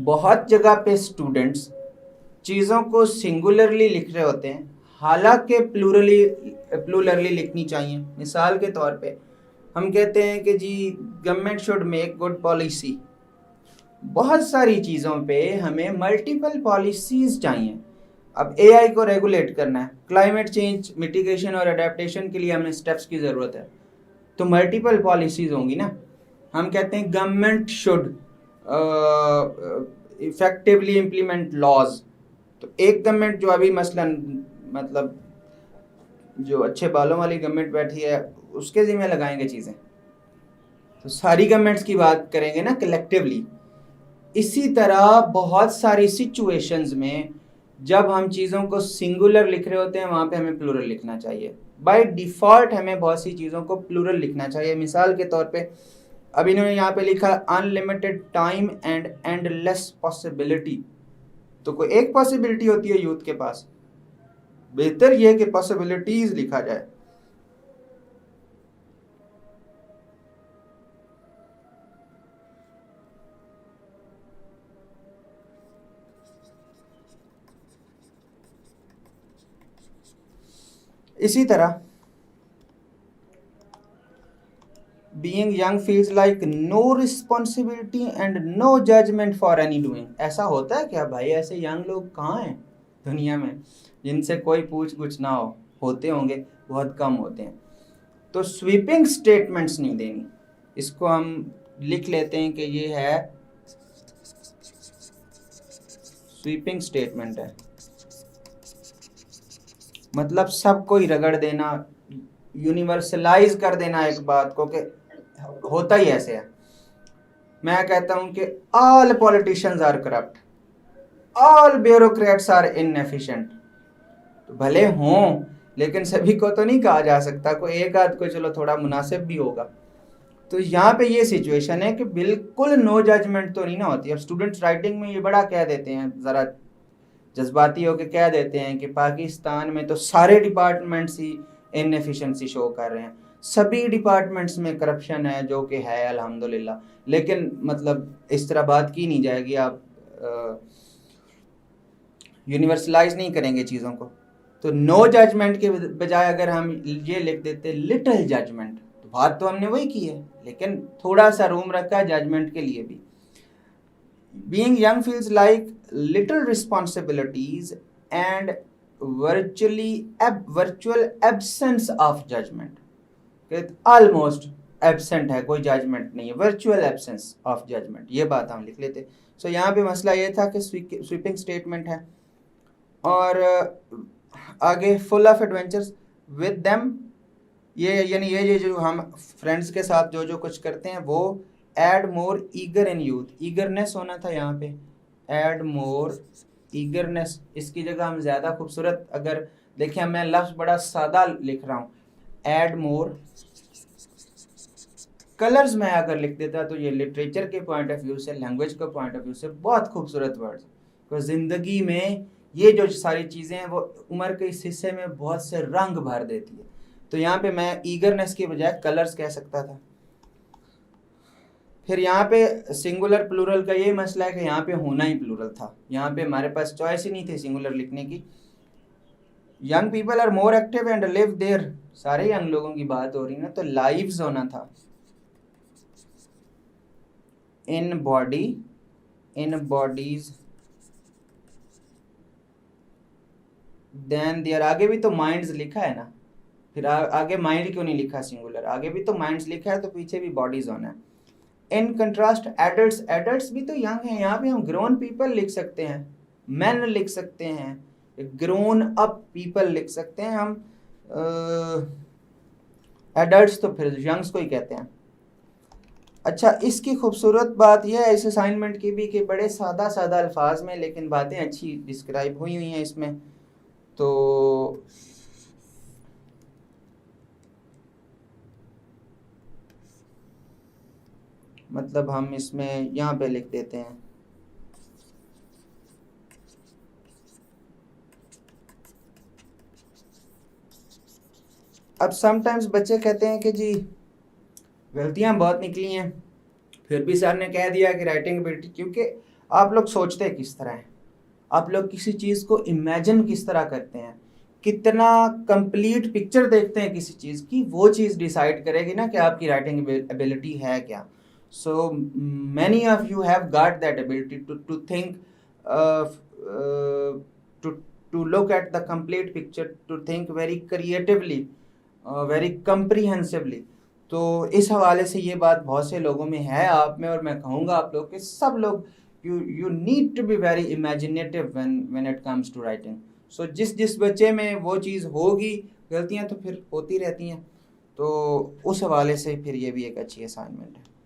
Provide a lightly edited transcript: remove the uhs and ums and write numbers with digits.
बहुत जगह पे स्टूडेंट्स चीज़ों को सिंगुलरली लिख रहे होते हैं, हालांकि प्लूरली लिखनी चाहिए। मिसाल के तौर पे हम कहते हैं कि जी government should make good policy. बहुत सारी चीज़ों पे हमें मल्टीपल पॉलिसीज़ चाहिए। अब एआई को रेगुलेट करना है, क्लाइमेट चेंज मिटिगेशन और अडेप्टेशन के लिए हमें स्टेप्स की ज़रूरत है, तो मल्टीपल पॉलिसीज़ होंगी ना। हम कहते हैं government should effectively implement laws. तो एक गवर्नमेंट जो अभी मसलन मतलब जो अच्छे बालों वाली गवर्नमेंट बैठी है उसके ज़िम्मे लगाएंगे चीज़ें, तो सारी गवर्नमेंट्स की बात करेंगे ना कलेक्टिवली। इसी तरह बहुत सारी सिचुएशंस में जब हम चीज़ों को सिंगुलर लिख रहे होते हैं वहाँ पे हमें प्लूरल लिखना चाहिए। बाय डिफ़ॉल्ट हमें बहुत सी चीज़ों को प्लूरल लिखना चाहिए। मिसाल के तौर पे अब इन्होंने यहाँ पे लिखा unlimited time and endless possibility. तो कोई एक पॉसिबिलिटी होती है यूथ के पास, बेहतर ये कि पॉसिबिलिटीज लिखा जाए। इसी तरह being young feels like no responsibility and no judgment for any doing. ऐसा होता है क्या भाई? ऐसे यंग लोग कहाँ हैं दुनिया में जिनसे कोई पूछ कुछ ना हो? होते होंगे, बहुत कम होते हैं। तो स्वीपिंग स्टेटमेंट्स नहीं देनी। इसको हम लिख लेते हैं कि ये है स्वीपिंग स्टेटमेंट है, मतलब सबको ही रगड़ देना, यूनिवर्सलाइज कर देना एक बात को कि होता ही ऐसे है। मैं कहता हूं कि all politicians are corrupt, all bureaucrats are inefficient. तो भले हों लेकिन सभी को तो नहीं कहा जा सकता, कोई एक आध को चलो थोड़ा मुनासिब भी होगा। तो यहाँ पे ये सिचुएशन है कि बिल्कुल नो जजमेंट तो नहीं ना होती। अब स्टूडेंट्स राइटिंग में ये बड़ा कह देते हैं, ज़रा जज्बाती होकर कह देते हैं कि पाकिस्तान में तो सारे डिपार्टमेंट्स ही इनएफिशिएंसी शो कर रहे हैं, सभी डिपार्टमेंट्स में करप्शन है, जो कि है अल्हम्दुलिल्लाह। लेकिन मतलब इस तरह बात की नहीं जाएगी, आप यूनिवर्सलाइज नहीं करेंगे चीज़ों को। तो नो जजमेंट के बजाय अगर हम ये लिख देते लिटिल जजमेंट, तो बात तो हमने वही की है, लेकिन थोड़ा सा रूम रखा है जजमेंट के लिए भी। Being young feels like little responsibilities and virtual absence of judgment। Almost absent है, कोई जजमेंट नहीं है, वर्चुअल एब्सेंस ऑफ जजमेंट, ये बात हम लिख लेते। सो यहाँ पे मसला ये था कि स्वीपिंग स्टेटमेंट है। और आगे full of adventures with them, ये यानी ये जो हम फ्रेंड्स के साथ जो जो कुछ करते हैं वो add more eager in youth, eagerness होना था यहाँ पे, एड मोर ईगरनेस। इसकी जगह हम ज़्यादा खूबसूरत अगर देखें, मैं लफ्ज़ बड़ा सादा लिख रहा हूँ, एड मोर कलर्स में अगर लिख देता तो ये लिटरेचर के पॉइंट ऑफ व्यू से, लैंग्वेज के पॉइंट ऑफ व्यू से बहुत खूबसूरत वर्ड्स। तो ज़िंदगी में ये जो सारी चीज़ें हैं वो उम्र के इस हिस्से में बहुत से रंग भर देती है। तो यहाँ पे मैं ईगरनेस की बजाय कलर्स कह सकता था। फिर यहाँ पे सिंगुलर प्लूरल का ये मसला है कि यहाँ पे होना ही प्लूरल था, यहाँ पे हमारे पास चॉइस ही नहीं थी सिंगुलर लिखने की। Young people are more active and live there, सारे यंग लोगों की बात हो रही ना, तो लाइव्स होना था, in body, in bodies, then there. आगे भी तो माइंड्स लिखा है ना, फिर आगे माइंड क्यों नहीं लिखा सिंगुलर? आगे भी तो माइंड्स लिखा है, तो पीछे भी बॉडीज होना है। इन कंट्रास्ट एडल्ट्स, एडल्ट्स भी तो यंग हैं, यहाँ पे हम ग्रोन पीपल लिख सकते हैं, मैन लिख सकते हैं, ग्रोन अप पीपल लिख सकते हैं हम। एडल्ट्स तो फिर यंग्स को ही कहते हैं। अच्छा, इसकी खूबसूरत बात यह है इस असाइनमेंट की भी कि बड़े सादा सादा अल्फाज में लेकिन बातें अच्छी डिस्क्राइब हुई हुई हैं इसमें। तो मतलब हम इसमें यहाँ पे लिख देते हैं, अब समटाइम्स बच्चे कहते हैं कि जी गलतियाँ बहुत निकली हैं, फिर भी सर ने कह दिया कि राइटिंग एबिलिटी, क्योंकि आप लोग सोचते किस तरह हैं, आप लोग किसी चीज़ को इमेजिन किस तरह करते हैं, कितना कंप्लीट पिक्चर देखते हैं किसी चीज़ की, वो चीज़ डिसाइड करेगी ना कि आपकी राइटिंग एबिलिटी है क्या. So many of you have got that ability to think, to look at the complete picture, to think very creatively, very comprehensively. तो इस हवाले से ये बात बहुत से लोगों में है, आप में, और मैं कहूँगा आप लोग के सब लोग, you need to be very imaginative when it comes to writing. So जिस बच्चे में वो चीज़ होगी, गलतियाँ तो फिर होती रहती हैं, तो उस हवाले से फिर ये भी एक अच्छी असाइनमेंट है.